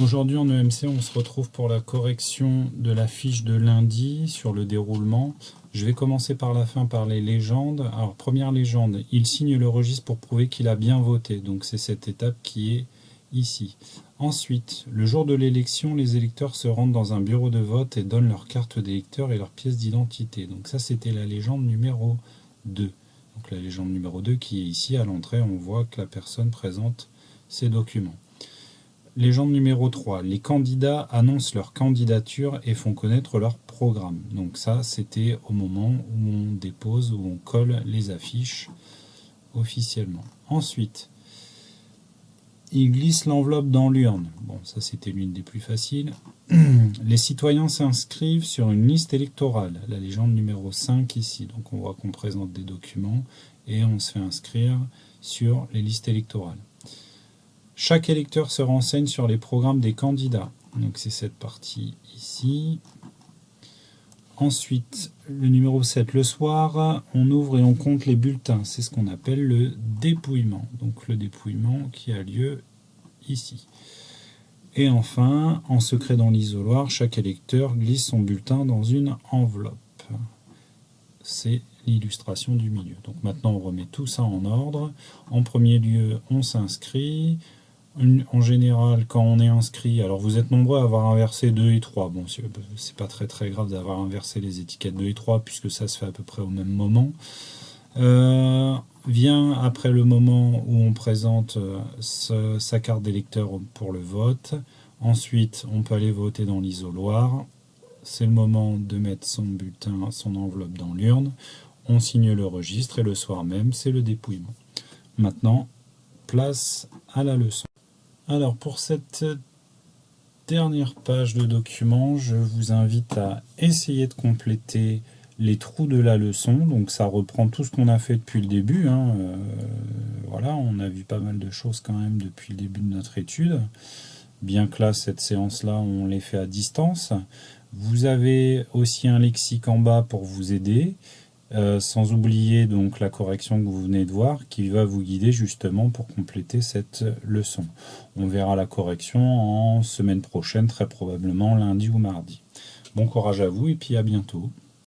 Aujourd'hui en EMC, on se retrouve pour la correction de la fiche de lundi sur le déroulement. Je vais commencer par la fin, par les légendes. Alors, première légende, il signe le registre pour prouver qu'il a bien voté. Donc, c'est cette étape qui est ici. Ensuite, le jour de l'élection, les électeurs se rendent dans un bureau de vote et donnent leur carte d'électeur et leur pièce d'identité. Donc, ça, c'était la légende numéro 2. Donc, la légende numéro 2 qui est ici. À l'entrée, on voit que la personne présente ses documents. Légende numéro 3, les candidats annoncent leur candidature et font connaître leur programme. Donc ça, c'était au moment où on dépose, où on colle les affiches officiellement. Ensuite, ils glissent l'enveloppe dans l'urne. Bon, ça c'était l'une des plus faciles. Les citoyens s'inscrivent sur une liste électorale. La légende numéro 5 ici. Donc on voit qu'on présente des documents et on se fait inscrire sur les listes électorales. Chaque électeur se renseigne sur les programmes des candidats. Donc c'est cette partie ici. Ensuite, le numéro 7, le soir, on ouvre et on compte les bulletins. C'est ce qu'on appelle le dépouillement. Donc le dépouillement qui a lieu ici. Et enfin, en secret dans l'isoloir, chaque électeur glisse son bulletin dans une enveloppe. C'est l'illustration du milieu. Donc maintenant, on remet tout ça en ordre. En premier lieu, on s'inscrit. En général, quand on est inscrit, alors vous êtes nombreux à avoir inversé 2 et 3. Bon, c'est pas très grave d'avoir inversé les étiquettes 2 et 3, puisque ça se fait à peu près au même moment. Vient après le moment où on présente sa carte d'électeur pour le vote. Ensuite, on peut aller voter dans l'isoloir. C'est le moment de mettre son bulletin, son enveloppe dans l'urne. On signe le registre et le soir même, c'est le dépouillement. Maintenant, place à la leçon. Alors, pour cette dernière page de document, je vous invite à essayer de compléter les trous de la leçon. Donc, ça reprend tout ce qu'on a fait depuis le début. Voilà, on a vu pas mal de choses quand même depuis le début de notre étude. Bien que là, cette séance-là, on les fait à distance. Vous avez aussi un lexique en bas pour vous aider. Sans oublier donc la correction que vous venez de voir qui va vous guider justement pour compléter cette leçon. On verra la correction en semaine prochaine, très probablement lundi ou mardi. Bon courage à vous et puis à bientôt.